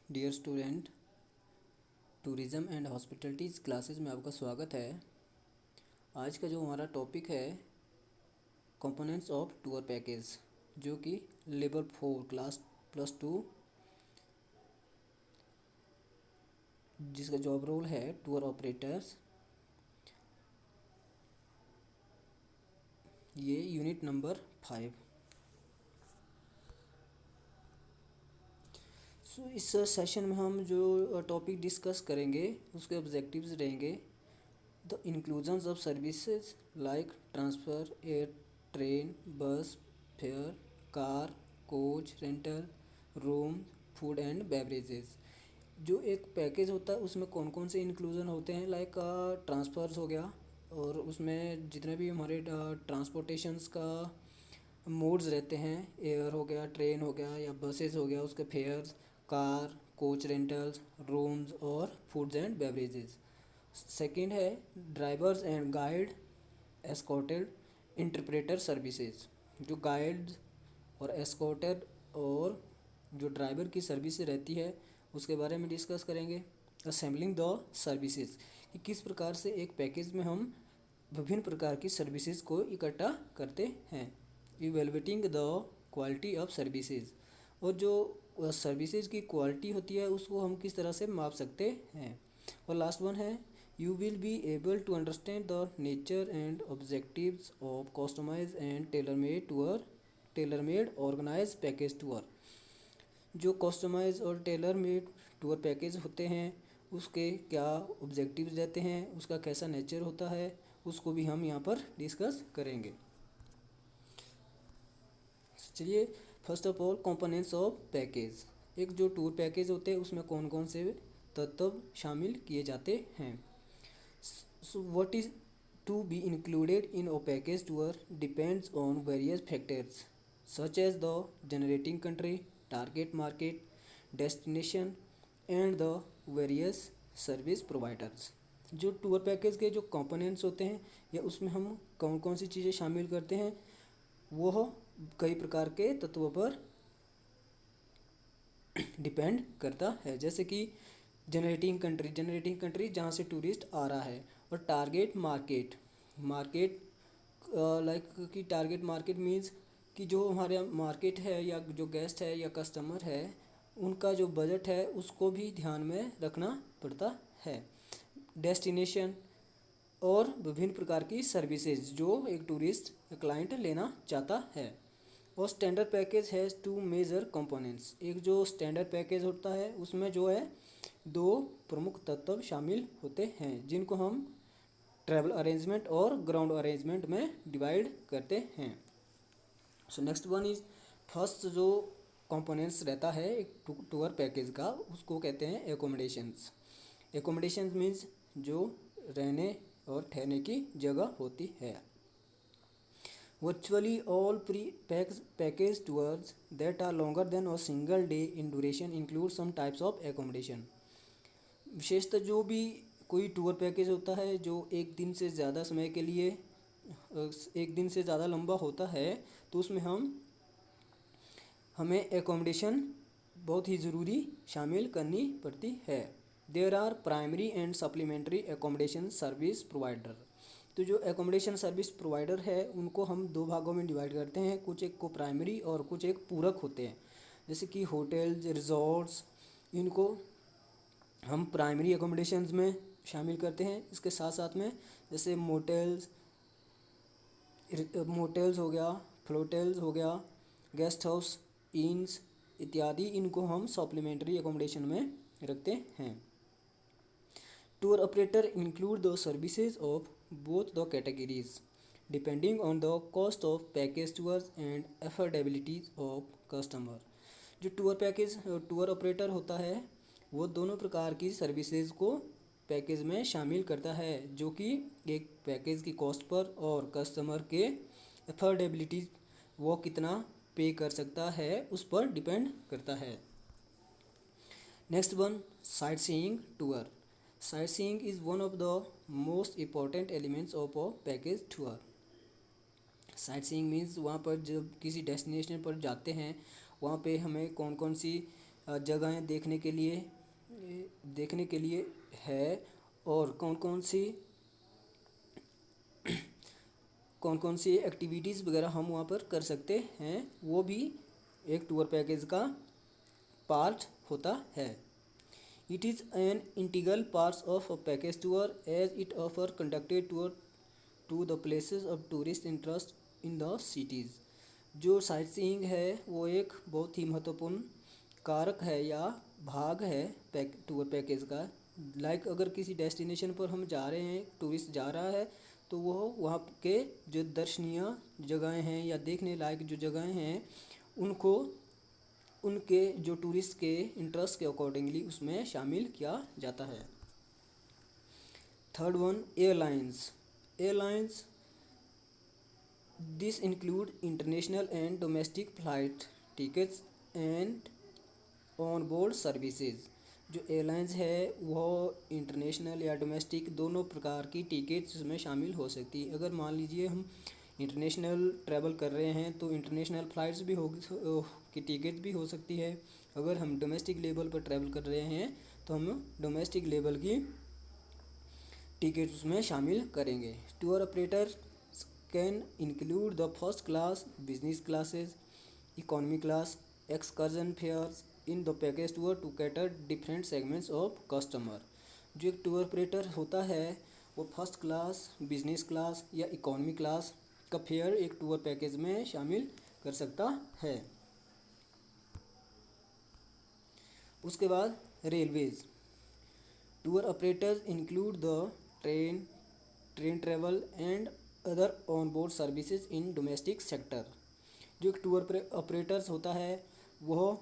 Dear student, tourism and hospitalities classes में आपका स्वागत है। आज का जो हमारा टॉपिक है कंपोनेंट्स ऑफ टूर पैकेज, जो कि लेवल 4 क्लास +2 जिसका जॉब रोल है टूर ऑपरेटर्स। ये यूनिट नंबर 5। इस सेशन में हम जो टॉपिक डिस्कस करेंगे उसके ऑब्जेक्टिव्स रहेंगे the inclusions of services like transfer, air, train, बस fair, car, coach rental, room, food and beverages. जो एक पैकेज होता है उसमें कौन कौन से इंक्लूजन होते हैं, लाइक ट्रांसफ़र्स हो गया, और उसमें जितने भी हमारे ट्रांसपोर्टेशंस का मोड्स रहते हैं, एयर हो गया, ट्रेन हो गया या बसेस हो गया, उसके fares, car, coach rentals, rooms और फूड्स एंड बेवरेजेस। सेकंड है drivers and guide escorted interpreter services. जो गाइड और एस्कॉर्टेड और जो ड्राइवर की सर्विस रहती है उसके बारे में डिस्कस करेंगे। असेंबलिंग द सर्विसेज, कि किस प्रकार से एक पैकेज में हम विभिन्न प्रकार की सर्विसेज को इकट्ठा करते हैं। Evaluating the quality of services, और जो सर्विसेज की क्वालिटी होती है उसको हम किस तरह से माप सकते हैं। और लास्ट वन है you will be able to understand the nature and objectives of customize and tailor made organize package tour. जो कस्टमाइज और टेलर मेड टूर पैकेज होते हैं उसके क्या ऑब्जेक्टिव्स रहते हैं, उसका कैसा नेचर होता है, उसको भी हम यहाँ पर डिस्कस करेंगे। चलिए, first of all components of package. एक जो टूर पैकेज होते हैं उसमें कौन कौन से तत्व शामिल किए जाते हैं। So what is to be included in a package tour depends on various factors such as the generating country, target market, destination and the various service providers. जो टूर पैकेज के जो कंपोनेंट्स होते हैं या उसमें हम कौन कौन सी चीज़ें शामिल करते हैं वो कई प्रकार के तत्वों पर डिपेंड करता है। जैसे कि जनरेटिंग कंट्री जहाँ से टूरिस्ट आ रहा है, और टारगेट मार्केट लाइक कि टारगेट मार्केट मीन्स कि जो हमारे मार्केट है या जो गेस्ट है या कस्टमर है उनका जो बजट है उसको भी ध्यान में रखना पड़ता है। डेस्टिनेशन और विभिन्न प्रकार की सर्विसेज जो एक टूरिस्ट क्लाइंट लेना चाहता है। और standard package has two major components. एक जो स्टैंडर्ड पैकेज होता है उसमें जो है दो प्रमुख तत्व शामिल होते हैं जिनको हम ट्रैवल अरेंजमेंट और ग्राउंड अरेंजमेंट में डिवाइड करते हैं। So next one is first जो कंपोनेंट्स रहता है एक टूर पैकेज का उसको कहते हैं एकोमोडेशंस। एकोमोडेशंस मीन्स जो रहने और ठहरने की जगह होती है। Virtually all package tours that are longer than a single day in duration include some types of accommodation। विशेषतः जो भी कोई टूर पैकेज होता है जो एक दिन से ज़्यादा समय के लिए एक दिन से ज़्यादा लंबा होता है तो उसमें हमें एकोमोडेशन बहुत ही ज़रूरी शामिल करनी पड़ती है। There are primary and supplementary accommodation service provider. तो जो एकोमोडेशन सर्विस प्रोवाइडर है उनको हम दो भागों में डिवाइड करते हैं, कुछ एक को प्राइमरी और कुछ एक पूरक होते हैं। जैसे कि होटल्स, रिजॉर्ट्स, इनको हम प्राइमरी एकोमोडेशंस में शामिल करते हैं। इसके साथ साथ में जैसे मोटेल्स हो गया, फ्लोटेल्स हो गया, गेस्ट हाउस, इन्स इत्यादि, इनको हम सप्लीमेंट्री एकोमोडेशन में रखते हैं। Tour operator include the services of both the categories depending on the cost of package tours and affordability of customer। जो टूर ऑपरेटर होता है वो दोनों प्रकार की सर्विसेज को पैकेज में शामिल करता है जो कि एक पैकेज की कॉस्ट पर और कस्टमर के अफोर्डेबिलिटी वो कितना पे कर सकता है उस पर डिपेंड करता है। Next one, sight seeing tour. Sightseeing is one of the most important elements of a package tour। Sightseeing means वहाँ पर जब किसी डेस्टिनेशन पर जाते हैं वहाँ पे हमें कौन कौन सी जगहें देखने के लिए है, और कौन कौन सी एक्टिविटीज़ वगैरह हम वहाँ पर कर सकते हैं, वो भी एक टूर पैकेज का पार्ट होता है। It is an integral part of a package tour as it offer conducted tour to the places of tourist interest in the cities. जो साइट सीइंग है वो एक बहुत ही महत्वपूर्ण कारक है या भाग है टूर पैकेज का। लाइक अगर किसी डेस्टिनेशन पर हम जा रहे हैं, टूरिस्ट जा रहा है, तो वो वहाँ के जो दर्शनीय जगहें हैं या देखने लायक जो जगहें हैं उनको उनके जो टूरिस्ट के इंटरेस्ट के अकॉर्डिंगली उसमें शामिल किया जाता है। Third one, airlines this include international and domestic flight tickets and on board services. जो एयरलाइंस है वो इंटरनेशनल या डोमेस्टिक दोनों प्रकार की टिकट्स इसमें शामिल हो सकती है। अगर मान लीजिए हम इंटरनेशनल ट्रैवल कर रहे हैं तो इंटरनेशनल फ़्लाइट्स भी की टिकट भी हो सकती है। अगर हम डोमेस्टिक लेवल पर ट्रैवल कर रहे हैं तो हम डोमेस्टिक लेवल की टिकट उसमें शामिल करेंगे। Tour operator can include the first class, business classes, economy class, excursion fares in the package tour to cater different segments of customer. जो एक टूर ऑपरेटर होता है वो फर्स्ट क्लास, बिजनेस क्लास या इकोनॉमी क्लास का fare एक tour package में शामिल कर सकता है। उसके बाद railways, tour operators include the train travel and other on board services in domestic sector. जो एक टूर ऑपरेटर्स होता है वह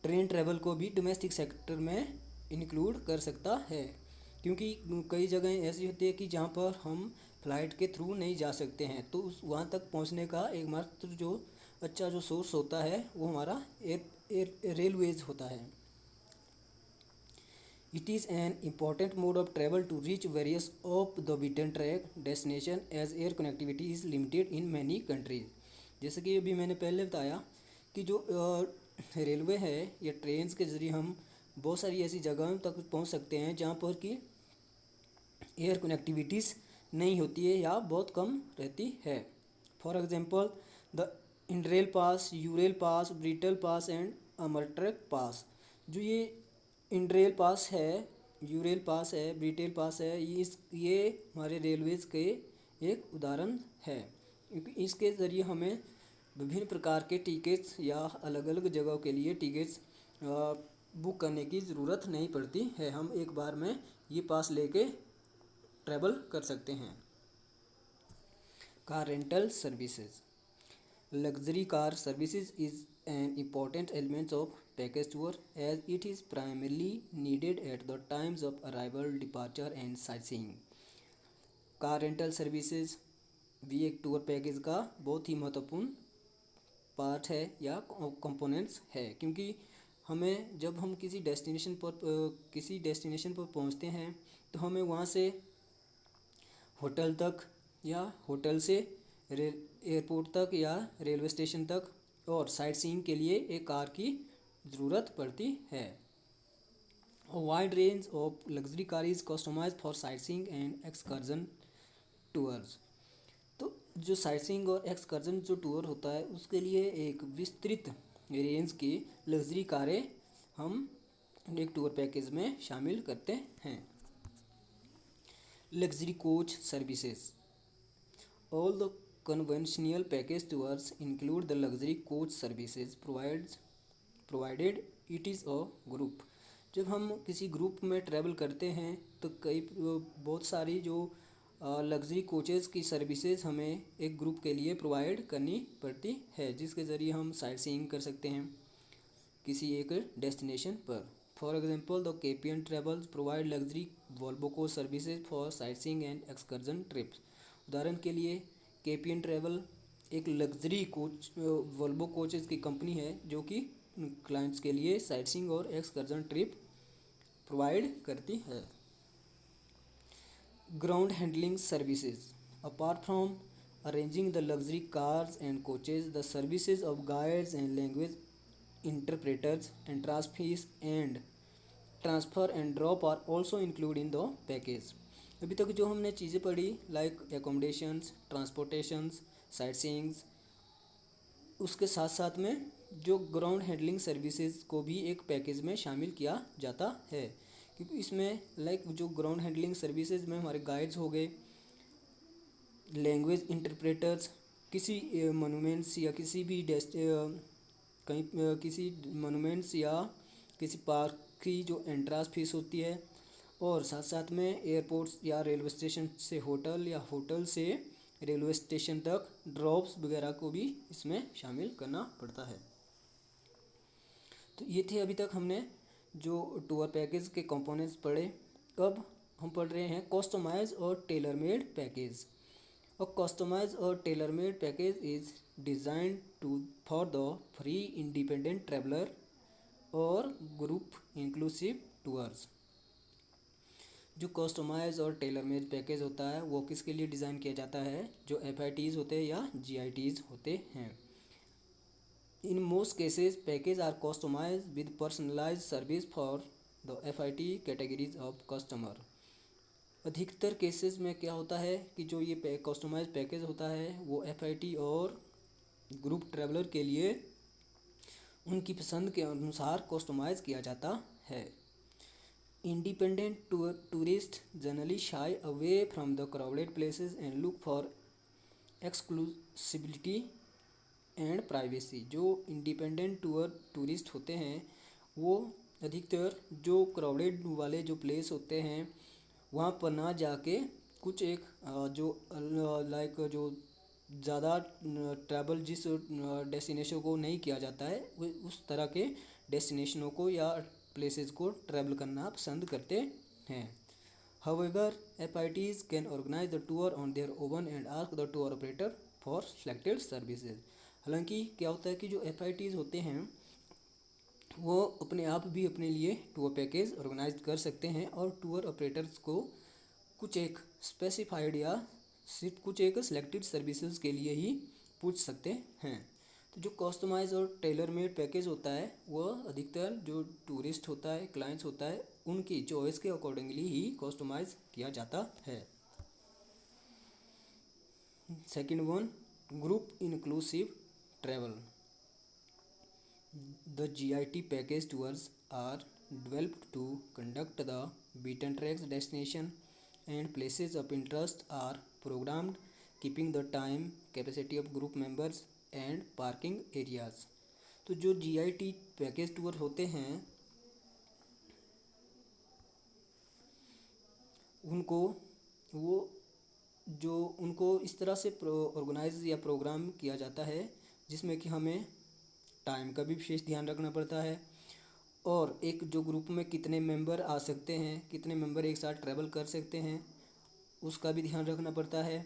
ट्रेन ट्रैवल को भी डोमेस्टिक सेक्टर में इंक्लूड कर सकता है, क्योंकि कई जगहें ऐसी होती है कि जहाँ पर हम फ्लाइट के थ्रू नहीं जा सकते हैं, तो उस वहाँ तक पहुँचने का एकमात्र जो अच्छा जो सोर्स होता है वो हमारा रेलवेज होता है। It is an important mode of travel to reach various off the beaten track destination as air connectivity is limited in many countries. जैसे कि अभी मैंने पहले बताया कि जो रेलवे है या ट्रेन के ज़रिए हम बहुत सारी ऐसी जगहों तक पहुंच सकते हैं जहां पर कि एयर कनेक्टिविटीज़ नहीं होती है या बहुत कम रहती है। For example the Indrail pass, Eurail pass, BritRail pass and Amtrak pass. जो ये इंडरेल पास है, यूरेल पास है, ब्रिटेल पास है, ये हमारे रेलवेज़ के एक उदाहरण है। इसके ज़रिए हमें विभिन्न प्रकार के टिकट्स या अलग अलग जगहों के लिए टिकट्स बुक करने की ज़रूरत नहीं पड़ती है। हम एक बार में ये पास लेके ट्रैवल कर सकते हैं। Car rental services, luxury car services is an important element of package tour as it is primarily needed at the times of arrival, departure and sight seeing. Car rental services भी एक tour package का बहुत ही महत्वपूर्ण part है या components है, क्योंकि हमें जब हम किसी डेस्टिनेशन पर पहुंचते हैं तो हमें वहां से होटल तक या होटल से एयरपोर्ट तक या रेलवे स्टेशन तक और साइट सीइंग के लिए एक कार की ज़रूरत पड़ती है। A wide range of luxury car is customized for sightseeing and excursion tours। तो जो साइटसीइंग और एक्सकर्जन जो टूर होता है उसके लिए एक विस्तृत रेंज की लग्जरी कारें हम एक टूर पैकेज में शामिल करते हैं। Luxury coach services, all the conventional package tours include the luxury coach services provided it is a group. जब हम किसी ग्रुप में ट्रैवल करते हैं तो बहुत सारी जो लग्जरी कोचेज़ की सर्विसेज हमें एक ग्रुप के लिए प्रोवाइड करनी पड़ती है, जिसके ज़रिए हम साइट सीइंग कर सकते हैं किसी एक डेस्टिनेशन पर। फॉर एग्जांपल द केपियन travels provide luxury Volvo coach services for sight seeing and excursion trips. उदाहरण के लिए केपियन ट्रेवल एक लग्जरी कोच वॉल्वो कोचेज़ की कंपनी है जो कि क्लाइंट्स के लिए साइट सीइंग और एक्सकर्जन ट्रिप प्रोवाइड करती है। Ground handling services, apart from arranging the luxury cars and coaches, the services of guides and language interpreters, entrance fees and transfer and drop are also include in the package. अभी तक जो हमने चीज़ें पढ़ी like accommodations, transportations, sight seeings, उसके साथ साथ में जो ग्राउंड हैंडलिंग सर्विसेज को भी एक पैकेज में शामिल किया जाता है, क्योंकि इसमें लाइक जो ग्राउंड हैंडलिंग सर्विसेज में हमारे गाइड्स हो गए, लैंग्वेज इंटरप्रेटर्स, किसी मोनूमेंट्स या किसी भी कहीं किसी मोनूमेंट्स या किसी पार्क की जो एंट्रांस फीस होती है, और साथ साथ में एयरपोर्ट्स या रेलवे स्टेशन से होटल या होटल से रेलवे स्टेशन तक ड्रॉप्स वगैरह को भी इसमें शामिल करना पड़ता है। तो ये थे अभी तक हमने जो टूर पैकेज के कंपोनेंट्स पढ़े। अब हम पढ़ रहे हैं कस्टमाइज और टेलर मेड पैकेज। और कस्टमाइज और tailor made package is design for the free independent traveller और ग्रुप इंक्लूसिव टूर्स। जो कस्टमाइज और टेलर मेड पैकेज होता है वो किसके लिए डिज़ाइन किया जाता है? जो FITs होते हैं या GITs होते हैं। In most cases package are customize with personalize service for the FIT categories of customer. अधिकतर केसेस में क्या होता है कि जो ये कस्टमाइज पैकेज होता है वो FIT और ग्रुप ट्रैवलर के लिए उनकी पसंद के अनुसार कस्टमाइज किया जाता है। Independent tourist generally shy away from the crowded places and look for exclusivity and privacy. जो इंडिपेंडेंट टूरिस्ट होते हैं वो अधिकतर जो क्राउडेड वाले जो प्लेस होते हैं वहाँ पर ना जाके कुछ एक जो लाइक जो ज़्यादा ट्रैवल जिस डेस्टिनेशन को नहीं किया जाता है वो उस तरह के डेस्टिनेशनों को या प्लेसेस को ट्रैवल करना पसंद करते हैं। However, FITs can organize the tour on their own and ask the tour operator for selected services। हालांकि क्या होता है कि जो FITs होते हैं वो अपने आप भी अपने लिए टूर पैकेज ऑर्गेनाइज कर सकते हैं और टूर ऑपरेटर्स को कुछ एक स्पेसिफाइड या सिर्फ कुछ एक सिलेक्टेड सर्विसेज के लिए ही पूछ सकते हैं। तो जो कस्टमाइज और टेलर मेड पैकेज होता है वह अधिकतर जो टूरिस्ट होता है, क्लाइंट्स होता है, उनकी चॉइस के अकॉर्डिंगली ही कस्टमाइज किया जाता है। Second one, group inclusive travel. The GIT package tours are developed to conduct the beaten tracks destination and places of interest are programmed keeping the time capacity of group members and parking areas। तो जो GIT package tour होते हैं उनको इस तरह से organise या programme किया जाता है जिसमें कि हमें टाइम का भी विशेष ध्यान रखना पड़ता है और एक जो ग्रुप में कितने मेंबर आ सकते हैं, कितने मेंबर एक साथ ट्रैवल कर सकते हैं उसका भी ध्यान रखना पड़ता है।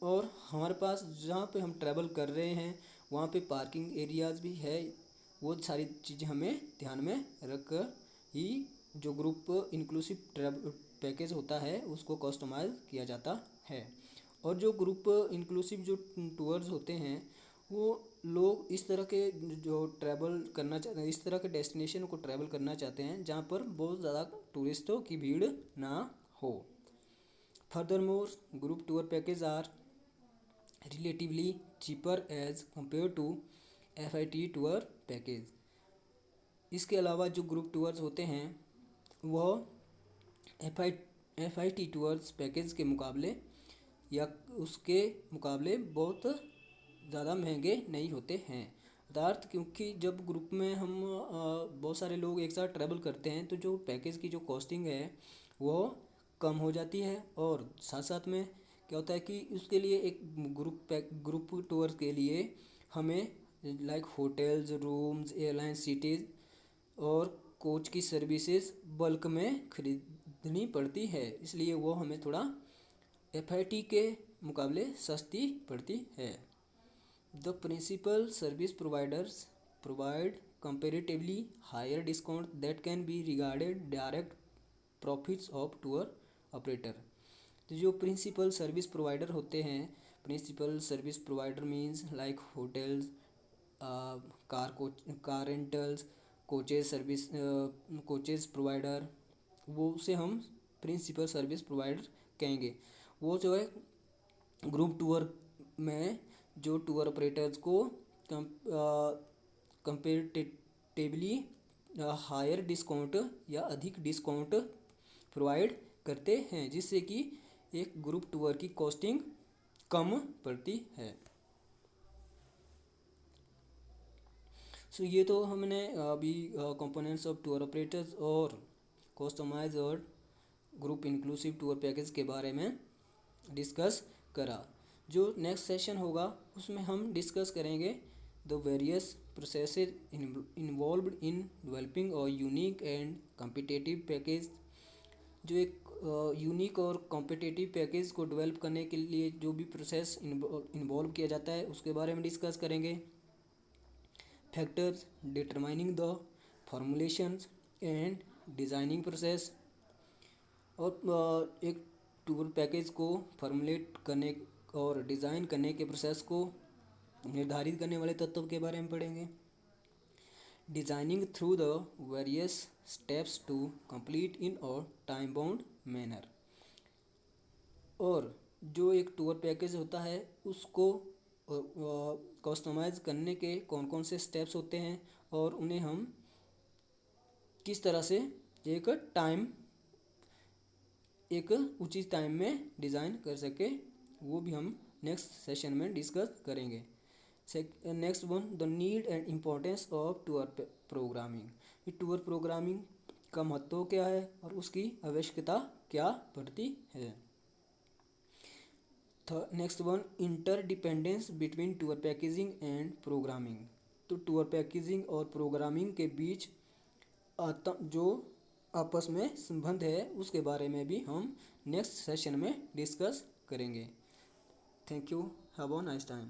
और हमारे पास जहाँ पे हम ट्रैवल कर रहे हैं वहाँ पे पार्किंग एरियाज़ भी है। वो सारी चीज़ें हमें ध्यान में रख कर ही जो ग्रुप इंक्लूसिव ट्रैवल पैकेज होता है उसको कस्टमाइज किया जाता है। और जो ग्रुप इंक्लूसिव जो टूर्स होते हैं वो लोग इस तरह के जो ट्रैवल करना चाहते हैं, इस तरह के डेस्टिनेशन को ट्रैवल करना चाहते हैं जहाँ पर बहुत ज़्यादा टूरिस्टों की भीड़ ना हो। Furthermore group tour package are relatively cheaper as compare to FIT tour package. इसके अलावा जो ग्रुप टूर्स होते हैं वह FIT टूर्स पैकेज के मुकाबले या उसके मुकाबले बहुत ज़्यादा महंगे नहीं होते हैं। अर्थात क्योंकि जब ग्रुप में हम बहुत सारे लोग एक साथ ट्रैवल करते हैं तो जो पैकेज की जो कॉस्टिंग है वो कम हो जाती है। और साथ साथ में क्या होता है कि उसके लिए एक ग्रुप टूर के लिए हमें like hotels, rooms, airline CTs और कोच की सर्विसेज बल्क में खरीदनी पड़ती है, इसलिए वो हमें थोड़ा FIT के मुकाबले सस्ती पड़ती है। The principal service providers provide comparatively higher discount that can be regarded direct profits of tour operator। तो जो प्रिंसिपल सर्विस प्रोवाइडर होते हैं, principal service provider means like hotels, car rentals, coaches service, coaches provider, वो उसे हम principal service provider कहेंगे। वो जो है ग्रुप टूर में जो टूर ऑपरेटर्स को कंपेरेटिवली हायर डिस्काउंट या अधिक डिस्काउंट प्रोवाइड करते हैं, जिससे कि एक ग्रुप टूर की कॉस्टिंग कम पड़ती है। सो ये तो हमने अभी कंपोनेंट्स ऑफ टूर ऑपरेटर्स और कस्टमाइज और ग्रुप इंक्लूसिव टूर पैकेज के बारे में डिस्कस करा। जो नेक्स्ट सेशन होगा उसमें हम डिस्कस करेंगे the various processes involved in developing और यूनिक एंड कॉम्पिटिटिव पैकेज। जो एक यूनिक और कॉम्पिटिटिव पैकेज को डेवलप करने के लिए जो भी प्रोसेस इन्वॉल्व किया जाता है उसके बारे में डिस्कस करेंगे। Factors determining the formulations and designing process, और एक टूर पैकेज को फॉर्मुलेट करने और डिज़ाइन करने के प्रोसेस को निर्धारित करने वाले तत्व के बारे में पढ़ेंगे। Designing through the various steps to complete in और टाइम बाउंड मैनर, और जो एक टूर पैकेज होता है उसको कस्टमाइज करने के कौन कौन से स्टेप्स होते हैं और उन्हें हम किस तरह से एक उचित टाइम में डिज़ाइन कर सके, वो भी हम नेक्स्ट सेशन में डिस्कस करेंगे। Next one, the need and importance of tour programming. ये टूर प्रोग्रामिंग का महत्व क्या है और उसकी आवश्यकता क्या पड़ती है। Next one, interdependence between tour packaging and programming. तो टूर पैकेजिंग और प्रोग्रामिंग के बीच जो आपस में संबंध है उसके बारे में भी हम नेक्स्ट सेशन में डिस्कस करेंगे। Thank you, have a nice time.